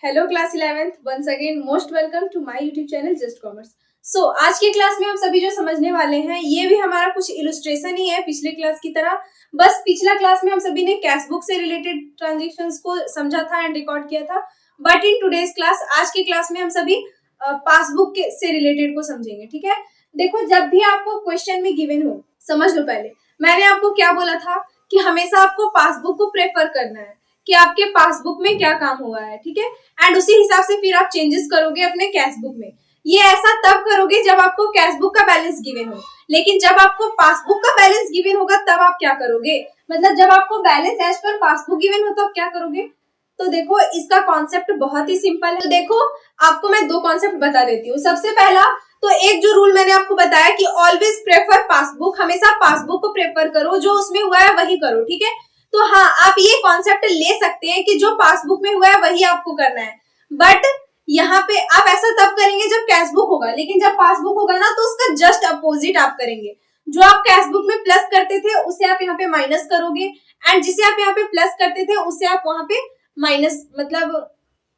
Hello class 11th once again most welcome to my YouTube channel just commerce. So आज की class में हम सभी जो समझने वाले हैं ये भी हमारा कुछ इलस्ट्रेशन ही है पिछले क्लास की तरह। बस पिछला क्लास में हम सभी ने कैश बुक से रिलेटेड ट्रांजेक्शन्स को समझा था एंड रिकॉर्ड किया था, बट इन टुडेज क्लास आज की क्लास में हम सभी पासबुक से रिलेटेड को समझेंगे। ठीक है, देखो जब भी आपको क्वेश्चन में गिवन हो समझ लो, पहले मैंने आपको क्या बोला था कि हमेशा आपको पासबुक को प्रेफर करना है कि आपके पासबुक में क्या काम हुआ है। ठीक है, एंड उसी हिसाब से फिर आप चेंजेस करोगे अपने कैश बुक में। ये ऐसा तब करोगे जब आपको कैश बुक का बैलेंस गिवन हो, लेकिन जब आपको पासबुक का बैलेंस गिवन होगा तब आप क्या करोगे, मतलब जब आपको balance as per passbook given हो तो आप क्या करोगे। तो देखो इसका कॉन्सेप्ट बहुत ही सिंपल है। तो देखो आपको मैं दो कॉन्सेप्ट बता देती हूँ। सबसे पहला तो एक जो रूल मैंने आपको बताया कि ऑलवेज प्रेफर पासबुक, हमेशा पासबुक को प्रेफर करो, जो उसमें हुआ है वही करो। ठीक है, तो हाँ आप ये कॉन्सेप्ट ले सकते हैं कि जो पासबुक में हुआ है वही आपको करना है, बट यहाँ पे आप ऐसा तब करेंगे जब कैश बुक होगा, लेकिन जब पासबुक होगा ना तो उसका जस्ट अपोजिट आप करेंगे। जो आप कैश बुक में प्लस करते थे उसे आप यहाँ पे माइनस करोगे, एंड जिसे आप यहाँ पे प्लस करते थे उसे आप वहां पे माइनस, मतलब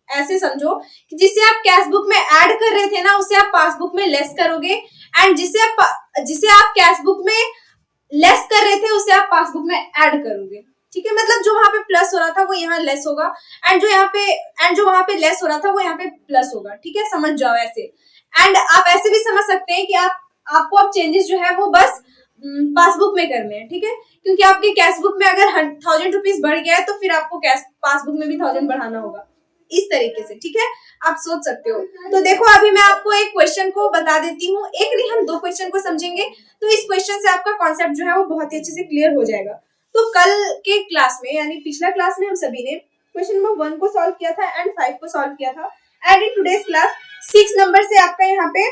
ऐसे समझो कि जिसे आप कैश बुक में ऐड कर रहे थे ना उसे आप पासबुक में लेस करोगे, एंड जिसे आप कैश बुक में लेस कर रहे थे उसे आप पासबुक में ऐड करोगे। ठीक है, मतलब जो वहां पे प्लस हो रहा था वो यहाँ लेस होगा, एंड जो वहां पे लेस हो रहा था वो यहाँ पे प्लस होगा। ठीक है, समझ जाओ ऐसे। एंड आप ऐसे भी समझ सकते हैं कि आपको अब चेंजेस जो है वो बस पासबुक में करने हैं। ठीक है, क्योंकि आपके कैश बुक में अगर 1000 रुपीज बढ़ गया है तो फिर आपको कैश पासबुक में भी 1000 बढ़ाना होगा, इस तरीके से। ठीक है, आप सोच सकते हो। तो देखो अभी मैं आपको एक क्वेश्चन को बता देती हूँ, एक नहीं हम दो क्वेश्चन को समझेंगे, तो इस क्वेश्चन से आपका कॉन्सेप्ट जो है वो बहुत ही अच्छे से क्लियर हो जाएगा। तो कल के क्लास में यानी पिछला क्लास में हम सभी ने क्वेश्चन नंबर 1 को सॉल्व किया था एंड 5 को सॉल्व किया था, and in today's class 6 number से आपका यहाँ पे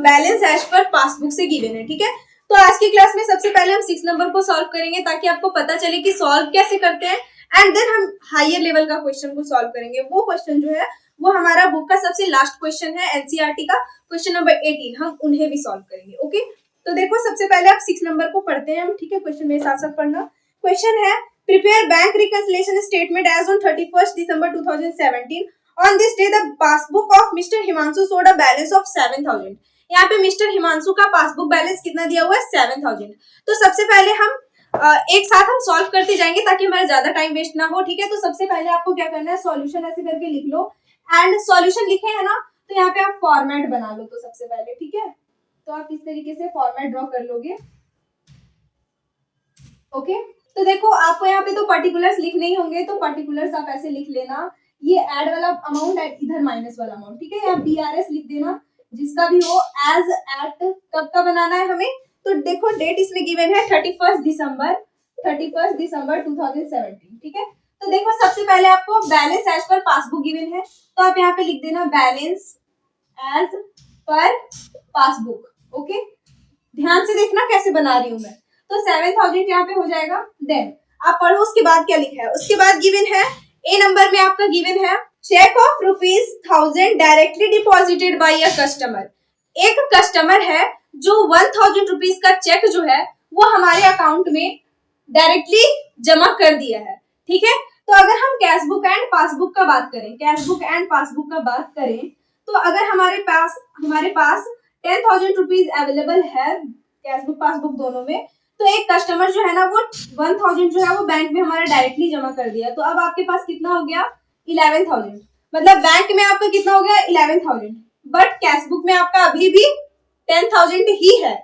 बैलेंस एज पर पासबुक से गिवन है। ठीक है, तो आज की क्लास में सबसे पहले हम 6 नंबर को सॉल्व करेंगे ताकि आपको पता चले कि सॉल्व कैसे करते हैं, एंड देन हम हायर लेवल का क्वेश्चन को सॉल्व करेंगे। वो क्वेश्चन जो है वो हमारा बुक का सबसे लास्ट क्वेश्चन है, एनसीईआरटी का क्वेश्चन नंबर 18, हम उन्हें भी सॉल्व करेंगे। ओके, तो देखो सबसे पहले आप 6 नंबर को पढ़ते हैं हम। ठीक है, क्वेश्चन मेरे साथ साथ पढ़ना। क्वेश्चन है prepare bank reconciliation statement as on 31st December 2017। On this day, the passbook of Mr. Himanshu showed a balance of 7000। यहाँ पे मिस्टर हिमांशु का पासबुक बैलेंस कितना दिया हुआ है 7000। तो सबसे पहले हम एक साथ हम सॉल्व करते जाएंगे ताकि हमारा ज्यादा टाइम वेस्ट ना हो। ठीक है, तो सबसे पहले आपको क्या करना है, सॉल्यूशन ऐसे करके लिख लो, एंड सॉल्यूशन लिखे है ना तो यहाँ पे आप फॉर्मेट बना लो। तो सबसे पहले ठीक है, तो आप इस तरीके से फॉर्मेट ड्रॉ कर लोगे। ओके, तो देखो आपको यहाँ पे तो पर्टिकुलर्स लिखने ही होंगे, तो पर्टिकुलर्स आप ऐसे लिख लेना, ये ऐड वाला अमाउंट इधर माइनस वाला अमाउंट। ठीक है, यहाँ BRS लिख देना जिसका भी हो, एज एट कब का बनाना है हमें, तो देखो डेट इसमें गिवन है 31st दिसंबर 2017। ठीक है, तो देखो सबसे पहले आपको balance as per passbook given है, तो आप यहाँ पे लिख देना balance as per passbook. Okay, ध्यान से देखना कैसे बना रही हूं मैं। तो 7000 यहाँ पे हो जाएगा। देन आप पढ़ो उसके बाद क्या लिखा है। उसके बाद गिवन है ए नंबर में आपका गिवन है cheque of ₹1000 directly deposited by a customer. एक कस्टमर है जो 1000 रुपीज का चेक जो है वो हमारे अकाउंट में डायरेक्टली जमा कर दिया है। ठीक है, तो अगर हम कैश बुक एंड पासबुक का बात करें, कैश बुक एंड पासबुक का बात करें, तो अगर हमारे पास 10,000 रुपीज अवेलेबल है कैश बुक पासबुक दोनों में, तो एक कस्टमर जो है ना वो 1000 जो है वो बैंक में हमारा डायरेक्टली जमा कर दिया, तो अब आपके पास कितना हो गया 11,000। मतलब बैंक में आपका कितना हो गया 11,000, बट कैश बुक में आपका अभी भी 10,000 ही है।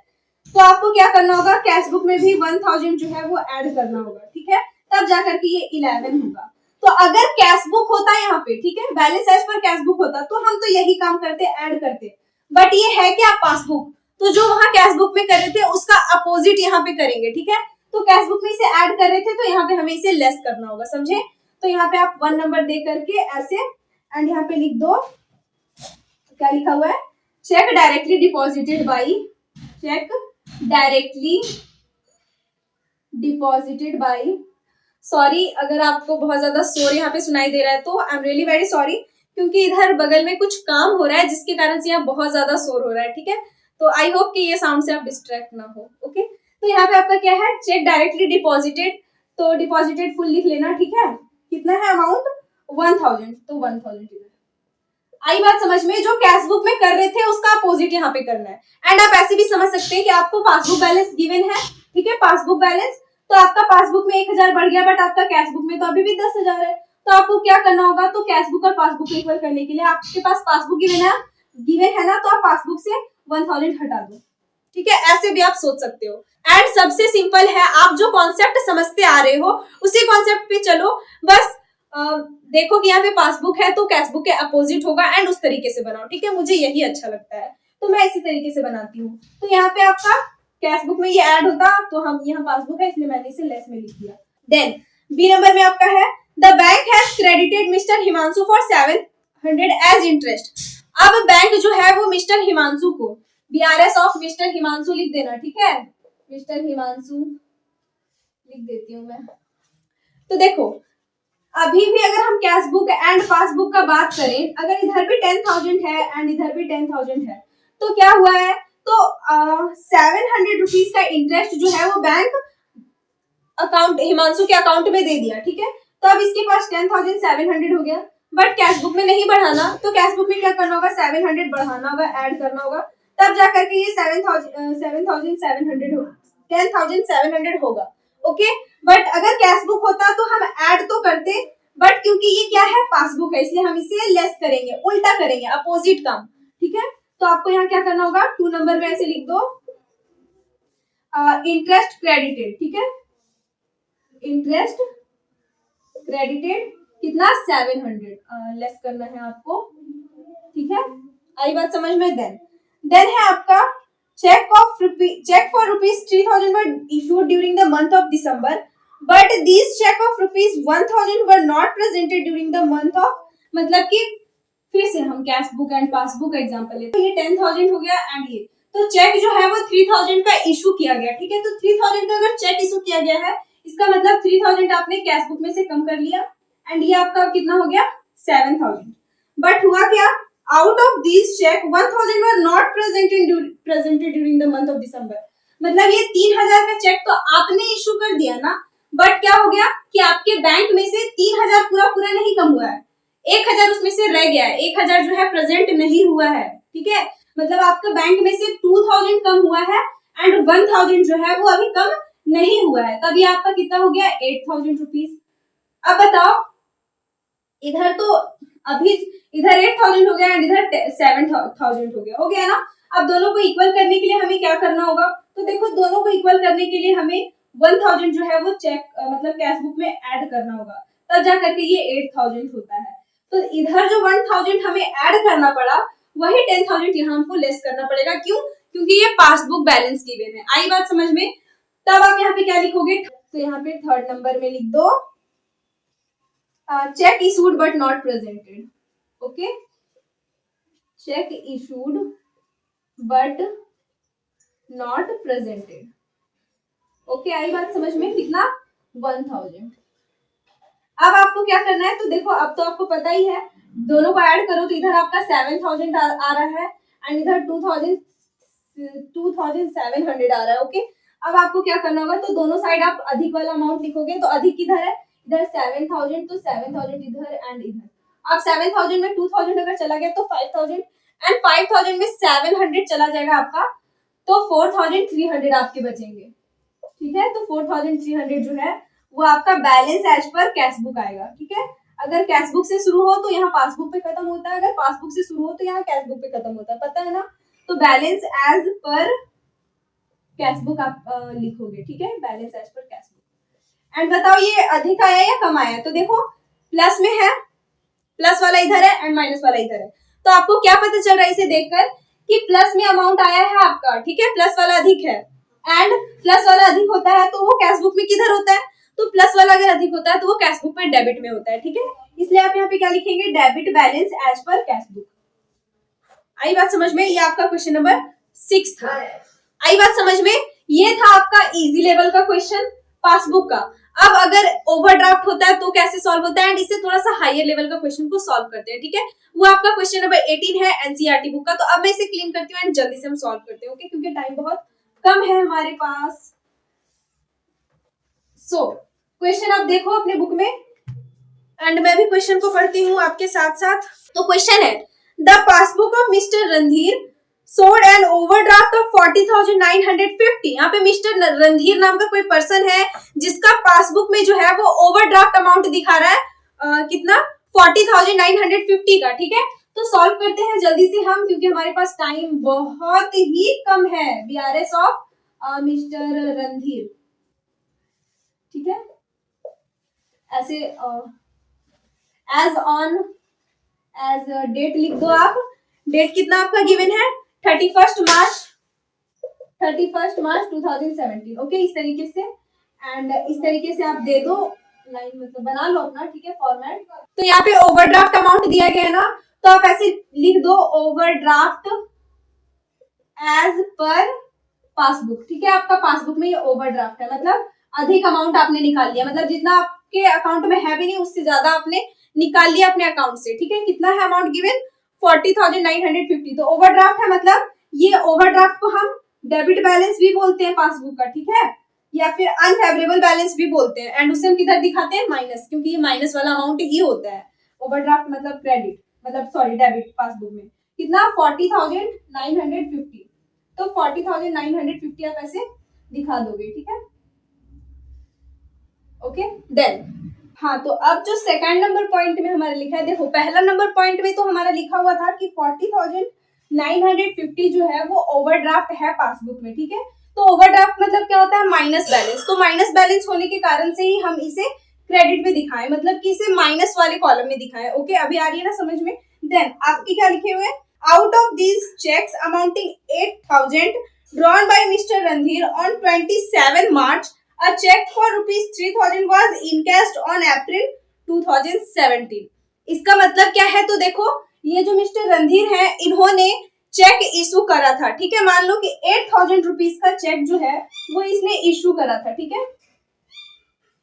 तो आपको क्या करना होगा, कैश बुक में भी 1000 जो है वो ऐड करना होगा। ठीक है, तब जाकर के ये 11 होगा। तो अगर कैश बुक होता है यहाँ पे, ठीक है, balance as per cash book होता तो हम तो यही काम करते, ऐड करते, बट ये है क्या पासबुक, तो जो वहां कैश बुक में कर रहे थे उसका अपोजिट यहाँ पे करेंगे। ठीक है, तो कैश बुक में इसे ऐड कर रहे थे तो यहाँ पे हमें इसे लेस करना होगा, समझे। तो यहाँ पे आप 1 नंबर दे करके ऐसे, एंड यहाँ पे लिख दो क्या लिखा हुआ है, cheque directly deposited by, cheque directly deposited by. Sorry अगर आपको बहुत ज्यादा शोर यहाँ पे सुनाई दे रहा है तो I am really very sorry, क्योंकि इधर बगल में कुछ काम हो रहा है जिसके कारण से यहाँ बहुत ज्यादा शोर हो रहा है। ठीक है, तो आई होप कि ये साउंड से आप डिस्ट्रैक्ट ना हो। ओके, तो यहाँ पे आपका क्या है, चेक डायरेक्टली डिपॉजिटेड, तो डिपॉजिटेड फुल लिख लेना। ठीक है, कितना है अमाउंट 1000, तो 1000 इधर। आई बात समझ में? जो कैश बुक में कर रहे थे उसका अपोजिट यहाँ पे करना है। एंड आप ऐसे भी समझ सकते हैं कि आपको पासबुक बैलेंस गिवन है, ठीक है, पासबुक बैलेंस, तो आपका पासबुक में 1000 बढ़ गया, बट आपका कैश बुक में तो अभी भी 10,000 है। तो आपको क्या करना होगा, तो कैश बुक और पासबुक को इक्वल करने के लिए आपके पास पासबुक गिवन है ना, तो आप पासबुक से 1000 हटा दो, ठीक है, ऐसे भी आप सोच सकते हो। एंड सबसे सिंपल है, आप जो कॉन्सेप्ट समझते आ रहे हो उसी कॉन्सेप्ट पे चलो। बस देखो कि यहाँ पे पासबुक है तो कैश बुक के अपोजिट होगा, एंड उस तरीके से बनाओ, ठीक है, मुझे यही अच्छा लगता है तो मैं इसी तरीके से बनाती हूँ। तो यहाँ पे आपका कैश बुक में ये ऐड होता, तो हम यहाँ पासबुक है इसलिए मैंने इसे लेस में लिख दिया। देन बी नंबर में आपका है, the bank has credited mister Himanshu for 700 as interest. अब बैंक जो है वो मिस्टर हिमांशु को, बीआरएस ऑफ मिस्टर हिमांशु लिख देना, ठीक है, मिस्टर हिमांशु लिख देती हूँ मैं। तो देखो अभी भी अगर हम कैश बुक एंड पासबुक का बात करें, अगर इधर भी 10,000 है एंड इधर भी 10,000 है, तो क्या हुआ है, तो 700 रुपीज का इंटरेस्ट जो है वो बैंक अकाउंट हिमांशु के अकाउंट में दे दिया, ठीक है। तो अब इसके पास 10,700 हो गया, बट कैश बुक में नहीं बढ़ाना, तो कैश बुक में क्या करना होगा, 700 बढ़ाना होगा, ऐड करना होगा, तब जाकर के ये 7,700 हो 10,700 होगा, ओके। बट अगर कैश बुक होता तो हम ऐड तो करते, बट क्योंकि ये क्या है, पासबुक है, इसलिए हम इसे लेस करेंगे, उल्टा करेंगे, अपोजिट काम, ठीक है। तो आपको यहाँ क्या करना होगा, 2 नंबर में ऐसे लिख दो, इंटरेस्ट क्रेडिटेड, ठीक है, इंटरेस्ट क्रेडिटेड कितना, 700 लेस करना है आपको, ठीक है, आई बात समझ में। देन है आपका cheque for rupees 3,000 were issued during the month of December, but these cheque of rupees 1,000 were not presented during the month of, मतलब कि फिर से हम कैश बुक एंड पासबुक का एग्जांपल लेते हैं, ये 10,000 हो गया एंड ये, तो चेक जो है वो 3,000 का इशू किया गया, ठीक है, तो 3,000 का अगर चेक इशू किया गया है, इसका मतलब 3,000 आपने कैश बुक में से कम कर लिया, एंड ये आपका कितना हो गया, 7,000। बट हुआ क्या, out of this cheque 1,000 were not presented during the month of December, मतलब ये 3,000 का चेक तो आपने इशू कर दिया ना, बट क्या हो गया कि आपके बैंक में से 3,000 पूरा पूरा नहीं कम हुआ है, 1,000 उसमें से रह गया है, 1,000 जो है प्रेजेंट नहीं हुआ है, ठीक है, मतलब आपका बैंक में से 2,000 कम हुआ है एंड 1,000 जो है वो अभी कम नहीं हुआ है, तभी आपका कितना हो गया, 8,000 रुपीज। अब बताओ इधर तो अभी इधर 8,000 हो गया एंड इधर 7,000 हो गया ना। अब दोनों को इक्वल करने के लिए हमें क्या करना होगा, तो देखो दोनों को इक्वल करने के लिए हमें 1,000 जो है वो चेक मतलब कैश बुक में ऐड करना होगा, तब जा करके ये 8,000 होता है। तो इधर जो 1,000 हमें ऐड करना पड़ा, वही 10,000 यहाँ हमको लेस करना पड़ेगा, क्यों, क्योंकि ये पासबुक बैलेंस गिवन है। आई बात समझ में। तब आप यहाँ पे क्या लिखोगे, तो यहाँ पे 3rd नंबर में लिख दो, check issued but not presented, okay, check issued but not presented, okay, आई बात समझ में, कितना, 1,000। अब आपको क्या करना है, तो देखो अब तो आपको पता ही है, दोनों को ऐड करो तो इधर आपका 7,000 आ रहा है एंड इधर 2,700 आ रहा है, ओके। अब आपको क्या करना होगा, तो दोनों साइड आप अधिक वाला अमाउंट लिखोगे, तो अधिक किधर है, इधर 7,000, तो 7,000 इधर एंड इधर। अब 7,000 में 2,000 अगर चला गया तो 5,000 एंड 5,000 में 700 चला जाएगा आपका, तो 4,300 आपके बचेंगे, ठीक है। तो 4,300 जो है वो आपका balance as per cash book आएगा, ठीक है। अगर कैश बुक से शुरू हो तो यहाँ पासबुक पे खत्म होता है, अगर पासबुक से शुरू हो तो यहाँ कैश बुक पे खत्म होता है, पता है ना। तो balance as per cash book आप लिखोगे, ठीक है, balance as per cash book. And बताओ ये अधिक आया या कम आया, तो देखो प्लस में है, प्लस वाला इधर है एंड माइनस वाला इधर है, तो आपको क्या पता चल रहा है इसे देखकर कि प्लस में अमाउंट आया है आपका, ठीक है, प्लस वाला अधिक है एंड प्लस वाला अधिक होता है तो वो कैश बुक में किधर होता है, तो प्लस वाला अगर अधिक होता है तो वो कैश बुक में डेबिट में होता है, ठीक है। इसलिए आप यहाँ पे क्या लिखेंगे, debit balance as per cash book. आई बात समझ में, ये आपका क्वेश्चन नंबर 6 था। आई बात समझ में, ये था आपका इजी लेवल का क्वेश्चन पासबुक का। अब अगर ओवरड्राफ्ट होता है तो कैसे सॉल्व होता है, एंड इससे थोड़ा सा हायर लेवल का क्वेश्चन को सॉल्व करते हैं, ठीक है। वो आपका क्वेश्चन नंबर 18 है एनसीईआरटी बुक का। तो अब मैं इसे क्लीन करती हूँ एंड जल्दी से हम सॉल्व करते हैं, ओके, क्योंकि टाइम बहुत कम है हमारे पास। सो क्वेश्चन आप देखो अपने बुक में, एंड मैं भी क्वेश्चन को पढ़ती हूँ आपके साथ साथ। तो क्वेश्चन है, the passbook of mister Randhir sold an overdraft of 40,950। यहाँ पे मिस्टर रणधीर नाम का कोई पर्सन है जिसका पासबुक में जो है वो ओवरड्राफ्ट अमाउंट दिखा रहा है कितना 40,950 का। ठीक है, तो सॉल्व करते हैं जल्दी से हम, क्योंकि हमारे पास टाइम बहुत ही कम है। BRS of mister Randhir. ठीक है, ऐसे एज ऑन एज डेट लिख दो आप। डेट कितना आपका गिवन है 31 मार्च 2017। ओके, इस तरीके से एंड इस तरीके से आप दे दो लाइन, मतलब बना लो अपना। ठीक है, फॉर्मेट। तो यहाँ पे ओवरड्राफ्ट अमाउंट दिया गया है ना, तो आप ऐसे लिख दो ओवरड्राफ्ट एज पर पासबुक। ठीक है, आपका पासबुक में ये ओवरड्राफ्ट है, मतलब अधिक अमाउंट आपने निकाल लिया, मतलब जितना आपके अकाउंट में है भी नहीं उससे ज्यादा आपने निकाल लिया अपने अकाउंट से। ठीक है, कितना है अमाउंट गिवन 40,950। तो ओवरड्राफ्ट है, मतलब ये ओवरड्राफ्ट को हम डेबिट बैलेंस भी बोलते हैं पासबुक का। ठीक है, या फिर अनफेवरेबल बैलेंस भी बोलते हैं। एंड उसे हम किधर दिखाते हैं माइनस, क्योंकि ये माइनस वाला अमाउंट ही होता है। ओवरड्राफ्ट मतलब क्रेडिट, मतलब सॉरी डेबिट पासबुक में कितना 40,950। तो 40,950 आप ऐसे दिखा दोगे। ठीक है, ओके देन। हाँ, तो अब जो सेकंड नंबर पॉइंट में हमारा लिखा है, देखो पहला नंबर पॉइंट में तो हमारा लिखा हुआ था कि 40,950 जो है वो ओवरड्राफ्ट है पासबुक में। ठीक है, तो ओवरड्राफ्ट मतलब क्या होता है माइनस बैलेंस। तो माइनस बैलेंस होने के कारण से ही हम इसे क्रेडिट में दिखाएं, मतलब कि इसे माइनस वाले कॉलम में दिखाएं। ओके, अभी आ रही है ना समझ में। देन आपके क्या लिखे हुए, out of these cheques amounting 8,000 drawn by mister Randhir on 27 March, a check for ₹3,000 was encashed on April 2017। इसका मतलब क्या है, तो देखो ये जो मिस्टर रणधीर है इन्होंने चेक इशू करा था। ठीक है, मान लो कि 8,000 रुपीज का चेक जो है वो इसने इशू करा था। ठीक है,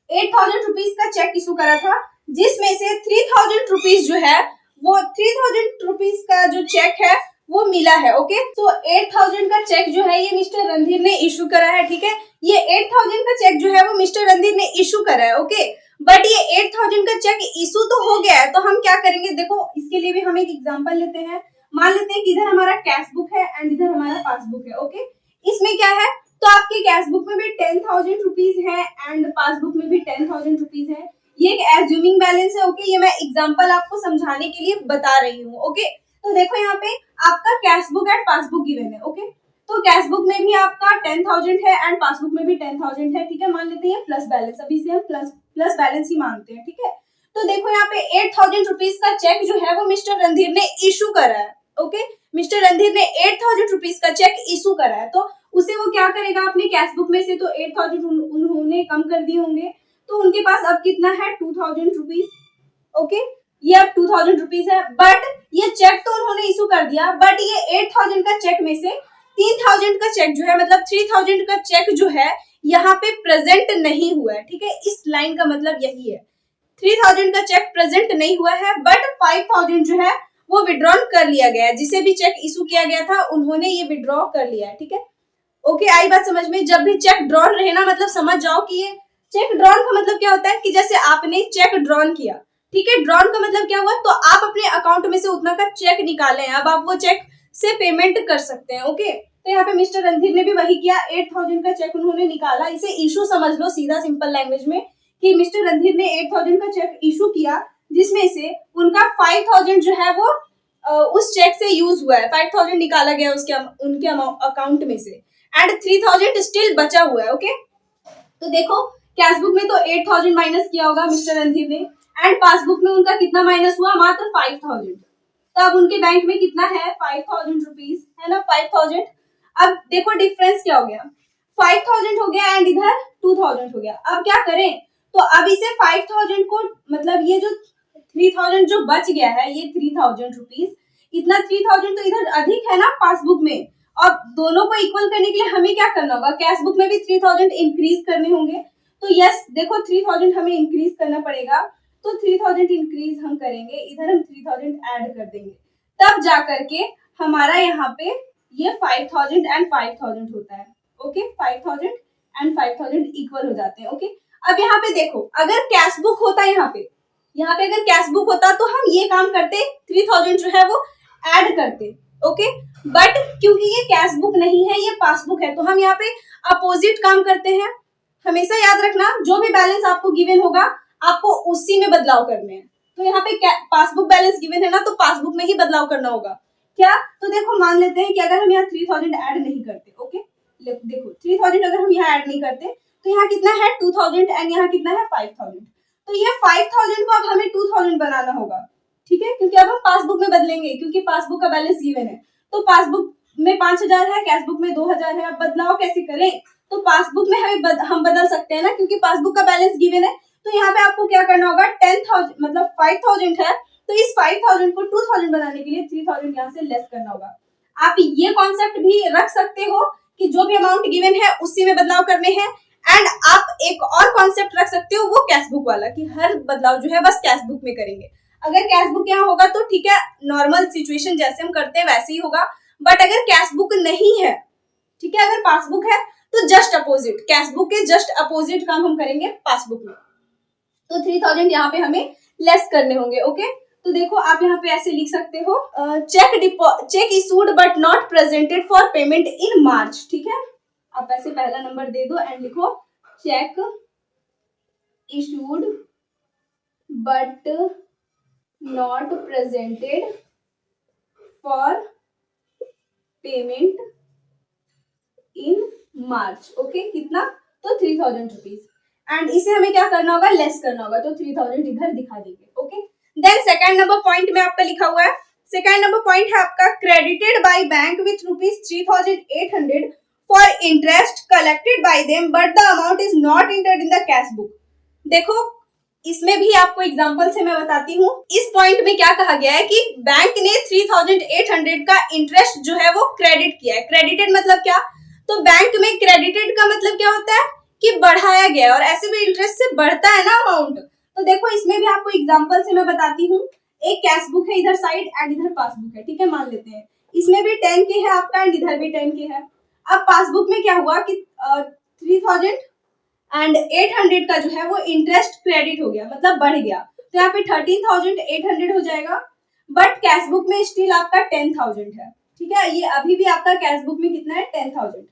8,000 रुपीज का चेक इशू करा था, जिसमें से 3,000 रुपीज जो है वो 3,000 रुपीज का जो चेक है वो मिला है। ओके, तो 8,000 का चेक जो है ये मिस्टर रणधीर ने इशू करा है। ठीक है, ये 8,000 का चेक जो है वो मिस्टर रणधीर ने इशू करा है। ओके, बट ये 8,000 का चेक इशू तो हो गया है, तो हम क्या करेंगे, देखो इसके लिए भी हम एक एग्जांपल लेते हैं। मान लेते हैं कि इधर हमारा कैश बुक है एंड इधर हमारा पासबुक है। ओके, इसमें क्या है, तो आपके कैश बुक में भी 10,000 रुपीज है एंड पासबुक में भी 10,000 रुपीज है। ये एक एज्यूमिंग बैलेंस है। ओके, ये मैं एग्जांपल आपको समझाने के लिए बता रही हूँ। ओके, तो देखो यहाँ पे आपका cash book and passbook given है। ओके, तो कैश बुक में भी आपका 10,000 है एंड पासबुक में भी 10,000 है। ठीक है, मान लेते हैं प्लस बैलेंस, अभी से हम प्लस बैलेंस ही मानते हैं। ठीक है, तो देखो यहाँ पे 8,000 रुपीज का चेक जो है वो मिस्टर रणधीर ने इशू करा है। ओके, मिस्टर रणधीर ने 8,000 रुपीज का चेक इशू करा है, तो उसे वो क्या करेगा अपने कैश बुक में से, तो 8,000 उन्होंने कम कर दिए होंगे, तो उनके पास अब कितना है 2,000 रुपीज। ओके, ये अब 2,000 रुपीज है, बट ये चेक तो उन्होंने इशू कर दिया, बट ये 8,000 का चेक में से 3,000 का चेक जो है, मतलब 3,000 का चेक जो है यहाँ पे प्रेजेंट नहीं हुआ है। ठीक है, इस लाइन का मतलब यही है, 3,000 का चेक प्रेजेंट नहीं हुआ है, बट 5,000 जो है वो विड्रॉ कर लिया गया है। जिसे भी चेक इशू किया गया था उन्होंने ये विड्रॉ कर लिया है। ठीक है, ओके, आई बात समझ में। जब भी चेक ड्रॉन रहे ना, मतलब समझ जाओ कि ये चेक ड्रॉन का मतलब क्या होता है, कि जैसे आपने चेक ड्रॉन किया, ठीक है, ड्रॉन का मतलब क्या हुआ, तो आप अपने अकाउंट में से उतना का चेक निकाले हैं, अब आप वो चेक से पेमेंट कर सकते हैं। ओके, तो यहाँ पे मिस्टर रणधीर ने भी वही किया, 8,000 का चेक उन्होंने निकाला। इसे इशू समझ लो सीधा सिंपल लैंग्वेज में, कि मिस्टर रणधीर ने 8,000 का चेक इशू किया, जिसमें से उनका 5,000 जो है वो उस चेक से यूज हुआ है, 5,000 निकाला गया उसके उनके अकाउंट में से, एंड 3,000 स्टिल बचा हुआ है। ओके, तो देखो कैश बुक में तो 8,000 माइनस किया होगा मिस्टर रणधीर ने, एंड पासबुक में उनका कितना माइनस हुआ, मात्र 5,000। तो अब उनके बैंक में कितना है 5,000 रुपीज है ना, 5,000। अब देखो डिफरेंस क्या हो गया, 5,000 हो गया एंड इधर 2,000 हो गया। अब क्या करें, तो अब इसे 5,000 को, मतलब ये जो 3,000 जो बच गया है, ये 3,000 रुपीज, इतना 3,000 तो इधर अधिक है ना पासबुक में। अब दोनों को इक्वल करने के लिए हमें क्या करना होगा, कैश बुक में भी 3,000 इंक्रीज करने होंगे। तो यस, देखो 3,000 हमें इंक्रीज करना पड़ेगा, तो 3,000 इंक्रीज हम करेंगे, इधर हम 3,000 ऐड कर देंगे, तब जा करके हमारा यहाँ पे ये 5,000 एंड 5,000 होता है। ओके, 5,000 एंड 5,000 इक्वल हो जाते हैं। ओके, अब यहाँ पे देखो, अगर कैश बुक होता यहाँ पे, यहाँ पे अगर कैश बुक होता तो हम ये काम करते, 3000 जो है वो ऐड करते, ओके। बट क्योंकि ये कैश बुक नहीं है, ये पासबुक है, तो हम यहाँ पे अपोजिट काम करते हैं। हमेशा याद रखना, जो भी बैलेंस आपको गिवन होगा आपको उसी में बदलाव करने हैं। तो यहाँ पे पासबुक बैलेंस गिवन है ना, तो पासबुक में ही बदलाव करना होगा। क्या? तो देखो मान लेते हैं कि अगर हम यहाँ 3000 ऐड नहीं करते, ओके, देखो 3000 अगर हम यहाँ ऐड नहीं करते तो यहाँ कितना है 2000 एंड यहाँ कितना है 5000। तो ये 5000 को अब हमें 2000 बनाना होगा, ठीक है, क्योंकि अब हम पासबुक में बदलेंगे, क्योंकि पासबुक का बैलेंस गिवन है। तो पासबुक में 5000 है, कैश बुक में 2000 है। अब बदलाव कैसे करें? तो पासबुक में हम बदल सकते हैं ना, क्योंकि पासबुक का बैलेंस गिवन है। तो यहाँ पे आपको क्या करना होगा, 10,000 मतलब 5000 है, तो इस 5000 को 2000 बनाने के लिए 3000 यहाँ से लेस करना होगा। आप ये कॉन्सेप्ट भी रख सकते हो कि जो भी अमाउंट गिवन है उसी में बदलाव करने हैं। एंड आप एक और कॉन्सेप्ट रख सकते हो, वो कैश बुक वाला, कि हर बदलाव जो है बस कैश बुक में करेंगे। अगर कैश बुक यहाँ होगा तो ठीक है, नॉर्मल सिचुएशन जैसे हम करते हैं वैसे ही होगा। बट अगर कैश बुक नहीं है, ठीक है, अगर पासबुक है तो जस्ट अपोजिट, कैश बुक के जस्ट अपोजिट काम हम करेंगे पासबुक में। तो 3000 यहाँ पे हमें लेस करने होंगे, ओके। तो देखो आप यहाँ पे ऐसे लिख सकते हो, cheque issued but not presented for payment in March, ठीक है। आप ऐसे पहला नंबर दे दो एंड लिखो check issued but not presented for payment in March, okay. कितना? तो 3000 रुपीज। एंड इसे हमें क्या करना होगा, लेस करना होगा। तो 3000 इधर दिखा देंगे, okay. Then second number point में आपका लिखा हुआ है, सेकंड नंबर पॉइंट है आपका credited by bank with ₹3800 for interest collected by them but the amount is not entered in the cash book. देखो इसमें भी आपको एग्जांपल से मैं बताती हूँ। इस पॉइंट में क्या कहा गया है कि बैंक ने 3800 का इंटरेस्ट जो है वो क्रेडिट किया है। क्रेडिटेड मतलब क्या? तो बैंक में क्रेडिटेड का मतलब क्या होता है कि बढ़ाया गया, और ऐसे भी इंटरेस्ट से बढ़ता है ना अमाउंट। तो देखो इसमें भी आपको एग्जांपल से मैं बताती हूँ। एक कैश बुक है इधर साइड एंड इधर पासबुक है, ठीक है, मान लेते हैं। इसमें भी 10K है आपका एंड इधर भी 10K है। अब पासबुक में क्या हुआ कि 3800 का जो है वो इंटरेस्ट क्रेडिट हो गया, मतलब बढ़ गया। तो यहाँ पे 13,800 हो जाएगा। बट कैश बुक में स्टिल आपका 10,000 है, ठीक है। ये अभी भी आपका कैश बुक में कितना है, 10,000।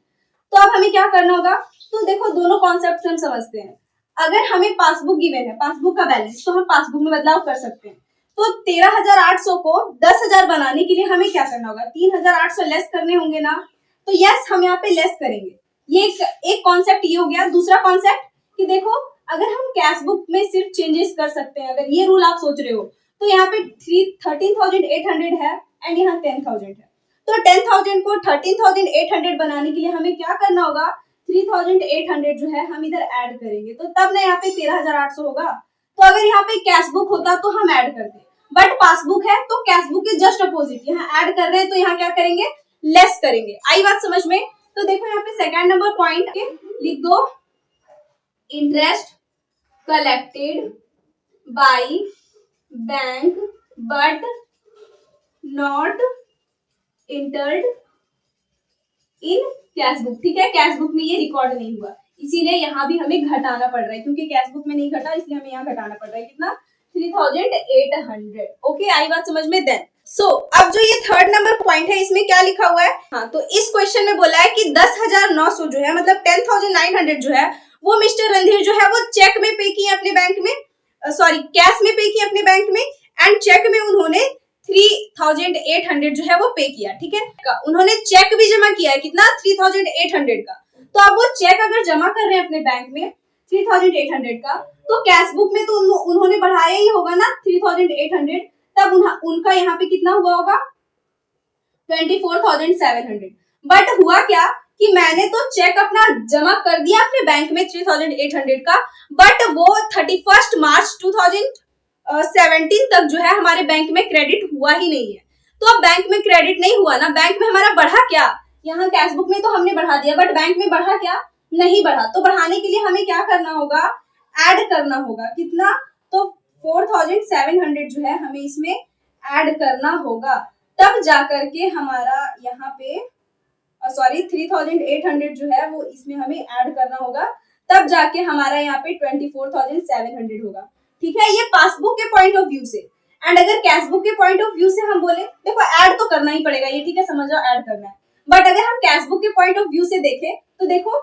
तो अब हमें क्या करना होगा? तो देखो दोनों कॉन्सेप्ट हम समझते हैं। अगर हमें पासबुक गिवन है, पासबुक का बैलेंस, तो हम पासबुक में बदलाव कर सकते हैं। तो 13,800 को 10,000 बनाने के लिए हमें क्या करना होगा, 3,800 लेस करने होंगे ना। तो यस, हम यहाँ पे लेस करेंगे। ये एक कॉन्सेप्ट ये हो गया। दूसरा कॉन्सेप्ट कि देखो अगर हम कैश बुक में सिर्फ चेंजेस कर सकते हैं, अगर ये रूल आप सोच रहे हो, तो यहाँ पे 13,800 है एंड यहाँ 10,000 है। तो 10,000 को 13,800 बनाने के लिए हमें क्या करना होगा, 3,800 जो है हम इधर ऐड करेंगे, तो तब ना यहाँ पे 13,800 होगा। तो अगर यहाँ पे कैश बुक होता तो हम ऐड करते, बट पासबुक है तो कैश बुक के जस्ट अपोजिट, यहाँ ऐड कर रहे हैं तो यहाँ क्या करेंगे, लेस करेंगे। आई बात समझ में? तो देखो यहाँ पे सेकंड नंबर पॉइंट लिख दो, interest collected by bank but not entered in cash book, ठीक है। कैश बुक में ये रिकॉर्ड नहीं हुआ, इसीलिए यहाँ भी हमें घटाना पड़ रहा है, क्योंकि कैश बुक में नहीं घटा इसलिए हमें यहाँ घटाना पड़ रहा है। कितना? 3,800, ओके। आई बात समझ में? देन अब जो ये थर्ड नंबर पॉइंट है इसमें क्या लिखा हुआ है, हाँ, तो इस क्वेश्चन में बोला है कि 10,900 जो है, मतलब 10,900 जो है वो मिस्टर रणधीर जो है वो चेक में पे किए अपने बैंक में, सॉरी कैश में पे किए अपने बैंक में, एंड चेक में उन्होंने 3,800 जो है वो पे किया, ठीक है। उन्होंने चेक भी जमा किया है, कितना? 3,800 का। तो अब वो चेक अगर जमा कर रहे हैं अपने बैंक में 3,800 का, तो कैश बुक में तो उन्होंने बढ़ाया ही होगा ना 3,800, तब उनका यहाँ पे कितना हुआ होगा, 24,700। बट हुआ क्या कि मैंने तो चेक अपना जमा कर दिया अपने बैंक में 3,800 का, बट वो 31 मार्च 2017 तक जो है हमारे बैंक में क्रेडिट हुआ ही नहीं है। तो अब बैंक में क्रेडिट नहीं हुआ ना, बैंक में हमारा बढ़ा क्या, यहाँ कैश बुक में तो हमने बढ़ा दिया, बट बैंक में बढ़ा क्या, नहीं बढ़ा। तो बढ़ाने के लिए हमें क्या करना होगा, ऐड करना होगा। कितना? तो 4,700 जो है हमें इसमें ऐड करना होगा, तब जाकर के हमारा यहाँ पे सॉरी 3,800 जो है वो इसमें हमें ऐड करना होगा, तब जाके हमारा यहाँ पे 24,700 होगा, ठीक है, ये पासबुक के पॉइंट ऑफ व्यू से। एंड अगर कैश बुक के पॉइंट ऑफ व्यू से हम बोले, देखो ऐड तो करना ही पड़ेगा ये, ठीक है, समझ जाओ ऐड करना है। बट अगर हम कैश बुक के पॉइंट ऑफ व्यू से देखें तो देखो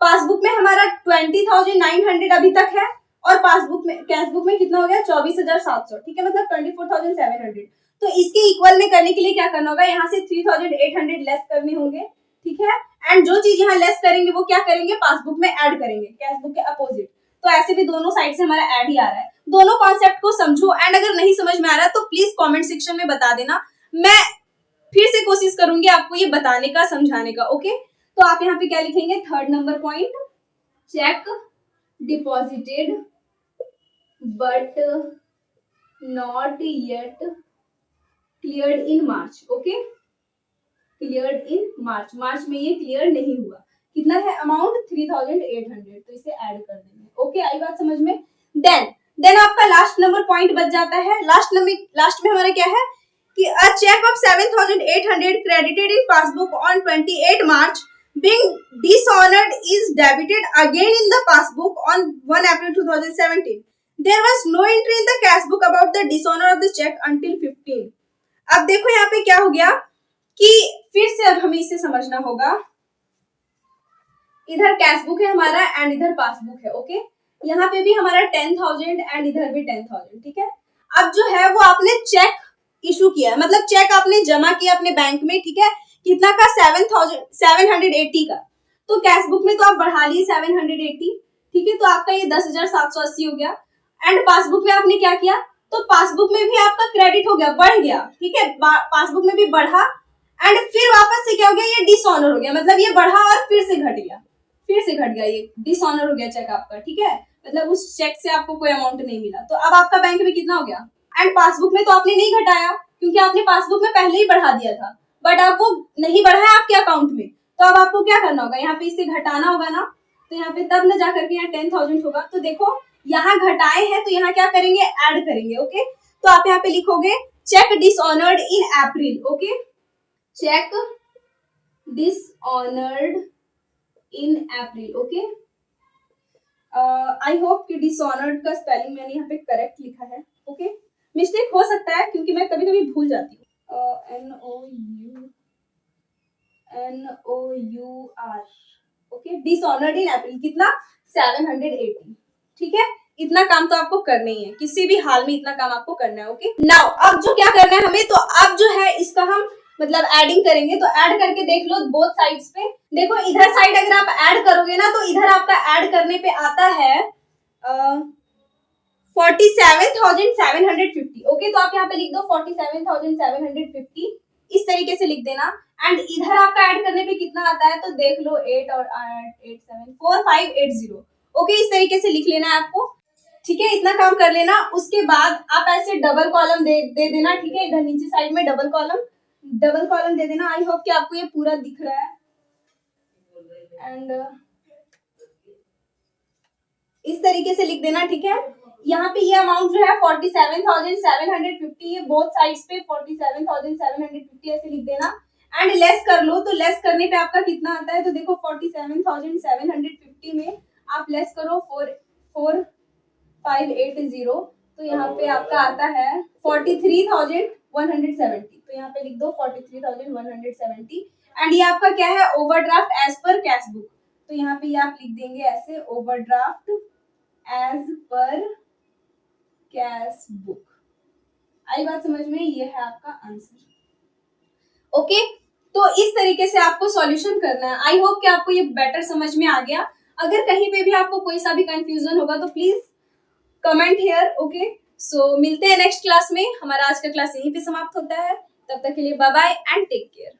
पासबुक में हमारा 20,900 अभी तक है, और पासबुक में कैश बुक में कितना हो गया 24,700, ठीक है, मतलब 24,700। तो इसके इक्वल में करने के लिए क्या करना होगा, यहाँ से 3,800 लेस करने होंगे, ठीक है। एंड जो चीज यहाँ लेस करेंगे वो क्या करेंगे, पासबुक में ऐड करेंगे कैश बुक के अपोजिट। तो ऐसे भी दोनों साइड से हमारा ऐड ही आ रहा है। दोनों कॉन्सेप्ट को समझो, एंड अगर नहीं समझ में आ रहा है तो प्लीज कमेंट सेक्शन में बता देना, मैं फिर से कोशिश करूंगी आपको ये बताने का, समझाने का। ओके, तो आप यहाँ पे क्या लिखेंगे, third number point, cheque deposited but not yet cleared in March. Okay, cleared in March, March में ये क्लियर नहीं हुआ। कितना है अमाउंट, 3,800, तो इसे ऐड कर देंगे। ओके, आई बात समझ में। देन आपका लास्ट नंबर पॉइंट बच जाता है। लास्ट में हमारा क्या है कि a cheque of 7,800 credited in passbook on 28 March being dishonored is debited again in the passbook on 1 April 2017. There was no entry in the cash book about the dishonor of the check until 15. अब देखो यहाँ पे क्या हो गया कि फिर से अब हमें इसे समझना होगा। इधर कैश बुक है हमारा एंड इधर पासबुक है। ओके, यहाँ पे भी हमारा 10,000 एंड इधर भी 10,000, ठीक है। अब जो है वो आपने चेक इशू किया है, मतलब चेक आपने जमा किया अपने बैंक में, ठीक है, कितना का 7,780 का। तो कैश बुक में तो आप बढ़ा लिए 780, ठीक है, तो आपका ये 10,780 हो गया। एंड पासबुक में आपने क्या किया, तो पासबुक में भी आपका क्रेडिट हो गया, बढ़ गया, ठीक है, पासबुक में भी बढ़ा एंड फिर वापस से क्या हो गया, ये डिसऑनर हो गया, मतलब ये बढ़ा और फिर से घट गया, ये डिसऑनर हो गया चेक आपका, ठीक है, मतलब उस चेक से आपको कोई अमाउंट नहीं मिला। तो अब आपका बैंक में कितना हो गया, एंड पासबुक में तो आपने नहीं घटाया क्योंकि आपने पासबुक में पहले ही बढ़ा दिया था, बट अब वो नहीं बढ़ा है आपके अकाउंट में। तो अब आपको क्या करना होगा, यहाँ पे इसे घटाना होगा ना, तो यहाँ पे तब न जाकर के यहाँ 10,000 होगा। तो देखो यहाँ घटाए हैं तो यहाँ क्या करेंगे, ऐड करेंगे। ओके, तो आप यहाँ पे लिखोगे cheque dishonoured in April. Okay, cheque dishonoured in April. Okay, I hope कि डिसऑनर्ड का स्पेलिंग मैंने यहाँ पे करेक्ट लिखा है। ओके, मिस्टेक हो सकता है क्योंकि मैं कभी कभी भूल जाती हूँ। NOUR। ओके, डिसऑनर्ड इन अप्रैल कितना 780, ठीक है। इतना काम तो आपको करना ही है, किसी भी हाल में इतना काम आपको करना है। ओके, नाउ अब जो क्या करना है हमें, तो अब जो है इसका हम मतलब एडिंग करेंगे। तो ऐड करके देख लो बोथ साइड्स पे। देखो इधर साइड अगर आप ऐड करोगे ना तो इधर आपका ऐड करने पे आता है 47,750। ओके, तो आप यहाँ पे लिख दो 47,750, इस तरीके से लिख देना। एंड इधर आपका ऐड करने पे कितना आता है, तो देख लो 8 और 8 7 4580। ओके, इस तरीके से लिख लेना है आपको, ठीक है, इतना काम कर लेना। उसके बाद आप ऐसे डबल कॉलम दे देना, ठीक है, इधर नीचे साइड में डबल कॉलम दे देना। आई होप कि आपको ये पूरा दिख रहा है। एंड इस तरीके से लिख देना, ठीक है। यहाँ पे ये अमाउंट जो है 47,750, ये बोथ साइड्स पे 47,750 ऐसे लिख देना। एंड लेस कर लो, तो लेस करने पे आपका कितना आता है, तो देखो 47,750 में आप लेस करो 4580, तो यहाँ पे आपका आता है 43,170। तो यहाँ पे लिख दो 43,170। एंड ये आपका क्या है, overdraft as per cash book. तो यहाँ पे ये आप लिख देंगे ऐसे, overdraft as per cash book. आई बात समझ में, ये है आपका आंसर। ओके, तो इस तरीके से आपको सॉल्यूशन करना है। आई होप कि आपको ये बेटर समझ में आ गया। अगर कहीं पे भी आपको कोई सा भी कंफ्यूजन होगा तो प्लीज कमेंट हियर। ओके, सो मिलते हैं नेक्स्ट क्लास में। हमारा आज का क्लास यहीं पे समाप्त होता है। तब तक के लिए bye bye and take care.